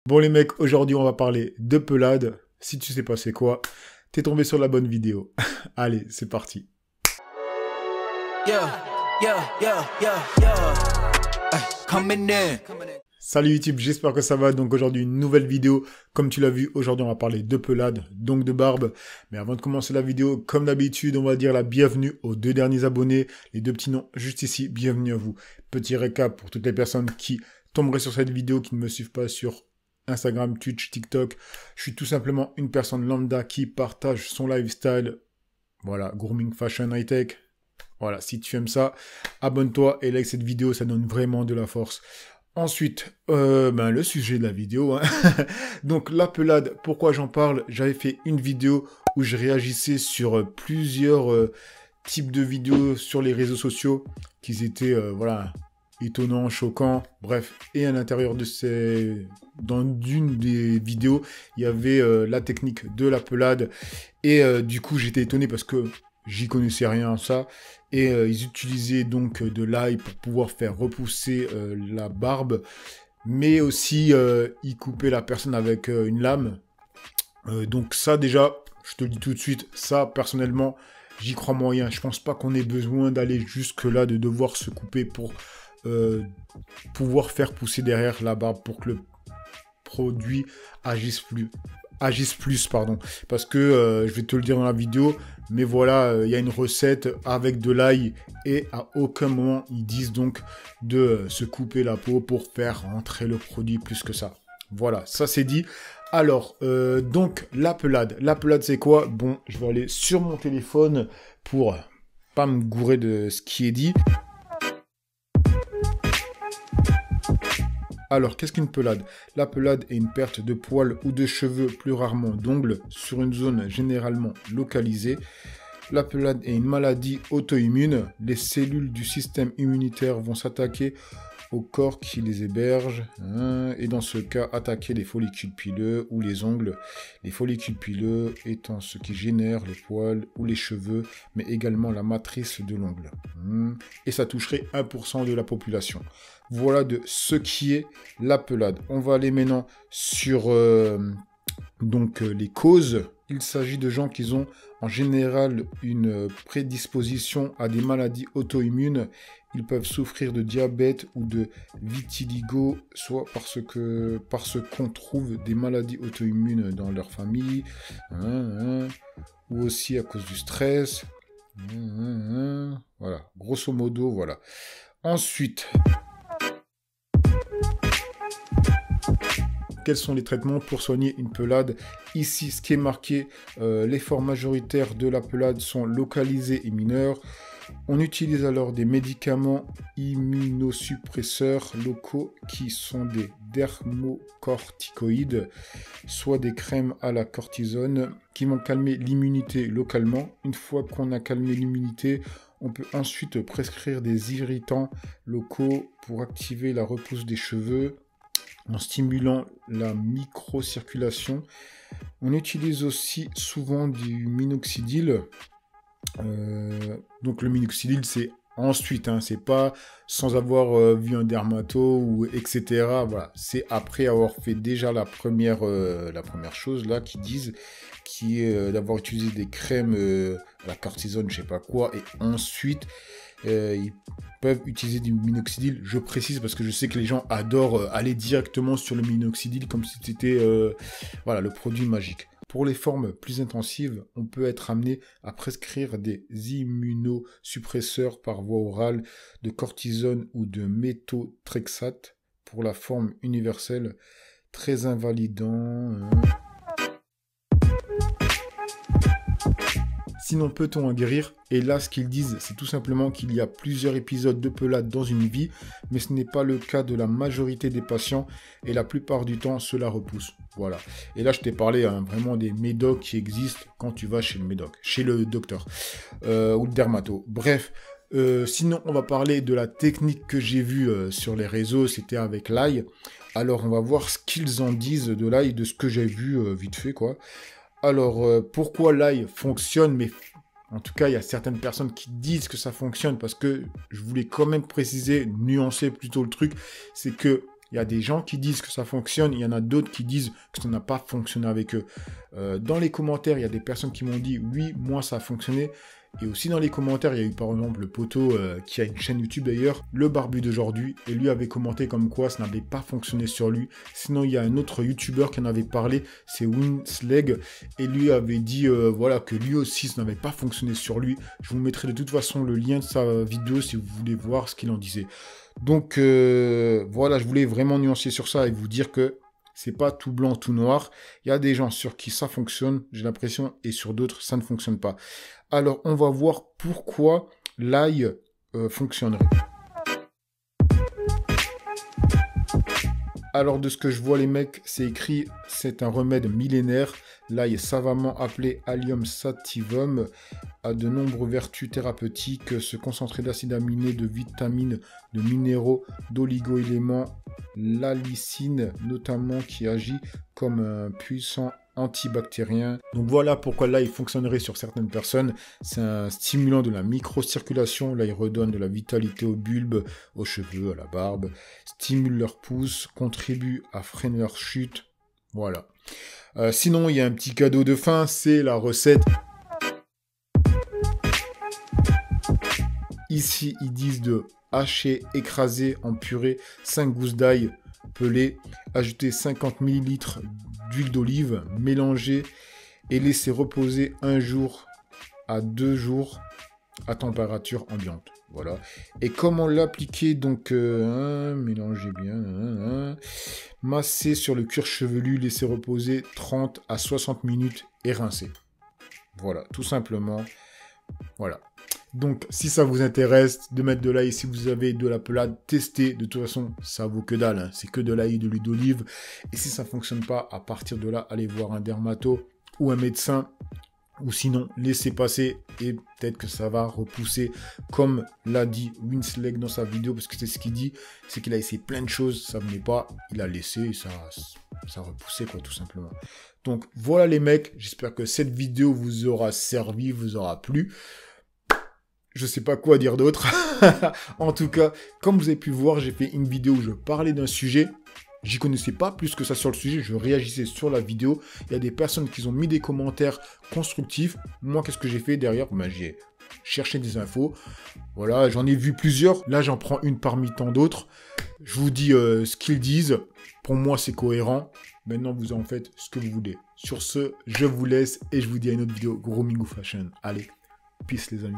Bon les mecs, aujourd'hui on va parler de pelade. Si tu sais pas c'est quoi, t'es tombé sur la bonne vidéo. Allez, c'est parti. Yeah, yeah, yeah, yeah, yeah. Ay, coming in. Salut YouTube, j'espère que ça va. Donc aujourd'hui une nouvelle vidéo. Comme tu l'as vu, aujourd'hui on va parler de pelade, donc de barbe. Mais avant de commencer la vidéo, comme d'habitude, on va dire la bienvenue aux deux derniers abonnés. Les deux petits noms juste ici, bienvenue à vous. Petit récap pour toutes les personnes qui tomberaient sur cette vidéo, qui ne me suivent pas sur Instagram, Twitch, TikTok. Je suis tout simplement une personne lambda qui partage son lifestyle. Voilà, grooming, fashion, high-tech. Voilà, si tu aimes ça, abonne-toi et like cette vidéo, ça donne vraiment de la force. Ensuite, le sujet de la vidéo. Hein. Donc, la pelade, pourquoi j'en parle? J'avais fait une vidéo où je réagissais sur plusieurs types de vidéos sur les réseaux sociaux qui étaient, étonnants, choquants, bref. Et à l'intérieur de dans une des vidéos, il y avait la technique de la pelade. Et du coup, j'étais étonné parce que j'y connaissais rien à ça. Et ils utilisaient donc de l'ail pour pouvoir faire repousser la barbe. Mais aussi, ils coupaient la personne avec une lame. Donc ça, déjà, je te le dis tout de suite, ça, personnellement, j'y crois moyen. Je pense pas qu'on ait besoin d'aller jusque-là, de devoir se couper pour pouvoir faire pousser derrière la barbe, pour que le produit agisse plus, parce que je vais te le dire dans la vidéo, mais voilà, il y a une recette avec de l'ail et à aucun moment ils disent donc de se couper la peau pour faire rentrer le produit plus que ça. Voilà, ça c'est dit. Alors, donc la pelade c'est quoi? Bon, je vais aller sur mon téléphone pour pas me gourer de ce qui est dit. Alors, qu'est-ce qu'une pelade? La pelade est une perte de poils ou de cheveux, plus rarement d'ongles, sur une zone généralement localisée. La pelade est une maladie auto-immune. Les cellules du système immunitaire vont s'attaquer au corps qui les héberge, et dans ce cas, attaquer les follicules pileux ou les ongles. Les follicules pileux étant ce qui génère les poils ou les cheveux, mais également la matrice de l'ongle. Et ça toucherait 1% de la population. Voilà de ce qui est la pelade. On va aller maintenant sur les causes. Il s'agit de gens qui ont en général une prédisposition à des maladies auto-immunes. Ils peuvent souffrir de diabète ou de vitiligo, soit parce qu'on trouve des maladies auto-immunes dans leur famille, ou aussi à cause du stress. Voilà, grosso modo, voilà. Ensuite, quels sont les traitements pour soigner une pelade? Ici, ce qui est marqué, les formes majoritaires de la pelade sont localisées et mineures. On utilise alors des médicaments immunosuppresseurs locaux qui sont des dermocorticoïdes, soit des crèmes à la cortisone qui vont calmer l'immunité localement. Une fois qu'on a calmé l'immunité, on peut ensuite prescrire des irritants locaux pour activer la repousse des cheveux en stimulant la microcirculation. On utilise aussi souvent du minoxidil. Donc le minoxidil, c'est ensuite, c'est pas sans avoir vu un dermato ou etc. Voilà, c'est après avoir fait déjà la première chose là qu'ils disent, qui est d'avoir utilisé des crèmes à la cortisone, je sais pas quoi, et ensuite ils peuvent utiliser du minoxidil. Je précise parce que je sais que les gens adorent aller directement sur le minoxidil comme si c'était le produit magique. Pour les formes plus intensives, on peut être amené à prescrire des immunosuppresseurs par voie orale de cortisone ou de méthotrexate pour la forme universelle, très invalidant. Sinon, peut-on en guérir? Et là, ce qu'ils disent, c'est tout simplement qu'il y a plusieurs épisodes de pelade dans une vie, mais ce n'est pas le cas de la majorité des patients, et la plupart du temps, cela repousse. Voilà. Et là, je t'ai parlé vraiment des médocs qui existent quand tu vas chez le docteur, ou le dermato. Bref, sinon, on va parler de la technique que j'ai vue sur les réseaux, c'était avec l'ail. Alors, on va voir ce qu'ils en disent de l'ail, de ce que j'ai vu vite fait, quoi. Alors, pourquoi l'ail fonctionne, mais en tout cas, il y a certaines personnes qui disent que ça fonctionne, parce que je voulais quand même préciser, nuancer plutôt le truc, c'est que Il y a des gens qui disent que ça fonctionne, il y en a d'autres qui disent que ça n'a pas fonctionné avec eux. Dans les commentaires, il y a des personnes qui m'ont dit « Oui, moi, ça a fonctionné ». Et aussi dans les commentaires, il y a eu par exemple le poteau qui a une chaîne YouTube d'ailleurs, le barbu d'aujourd'hui, et lui avait commenté comme quoi ça n'avait pas fonctionné sur lui. Sinon, il y a un autre YouTuber qui en avait parlé, c'est Winsleg, et lui avait dit voilà que lui aussi ça n'avait pas fonctionné sur lui. Je vous mettrai de toute façon le lien de sa vidéo si vous voulez voir ce qu'il en disait. Donc voilà, je voulais vraiment nuancer sur ça et vous dire que c'est pas tout blanc, tout noir. Il y a des gens sur qui ça fonctionne, j'ai l'impression, et sur d'autres, ça ne fonctionne pas. Alors, on va voir pourquoi l'ail fonctionnerait. Alors, de ce que je vois, les mecs, c'est écrit, c'est un remède millénaire. L'ail, savamment appelé Allium sativum, a de nombreuses vertus thérapeutiques. Ce concentré d'acides aminés, de vitamines, de minéraux, d'oligo-éléments, l'alicine notamment, qui agit comme un puissant antibactérien. Donc voilà pourquoi l'ail fonctionnerait sur certaines personnes. C'est un stimulant de la microcirculation. L'ail redonne de la vitalité aux bulbes, aux cheveux, à la barbe, stimule leur pousse, contribue à freiner leur chute. Voilà. Sinon, il y a un petit cadeau de fin, c'est la recette. Ici, ils disent de hacher, écraser en purée 5 gousses d'ail pelées, ajouter 50 ml d'huile d'olive, mélanger et laisser reposer 1 jour à 2 jours à température ambiante. Voilà. Et comment l'appliquer? Donc, mélangez bien. Masser sur le cuir chevelu, laisser reposer 30 à 60 minutes et rincer. Voilà, tout simplement. Voilà. Donc, si ça vous intéresse de mettre de l'ail, si vous avez de la pelade, testez. De toute façon, ça vaut que dalle. Hein. C'est que de l'ail et de l'huile d'olive. Et si ça ne fonctionne pas, à partir de là, allez voir un dermato ou un médecin. Ou sinon, laissez passer et peut-être que ça va repousser, comme l'a dit Winsleg dans sa vidéo, parce que c'est ce qu'il dit, c'est qu'il a essayé plein de choses, ça venait pas, il a laissé et ça repoussait, quoi, tout simplement. Donc, voilà les mecs, j'espère que cette vidéo vous aura servi, vous aura plu. Je sais pas quoi dire d'autre. En tout cas, comme vous avez pu voir, j'ai fait une vidéo où je parlais d'un sujet. J'y connaissais pas plus que ça sur le sujet, je réagissais sur la vidéo. Il y a des personnes qui ont mis des commentaires constructifs. Moi, qu'est-ce que j'ai fait derrière? J'ai cherché des infos. Voilà, j'en ai vu plusieurs. Là, j'en prends une parmi tant d'autres. Je vous dis ce qu'ils disent. Pour moi, c'est cohérent. Maintenant, vous en faites ce que vous voulez. Sur ce, je vous laisse et je vous dis à une autre vidéo. Gros Mingou Fashion. Allez, peace les amis.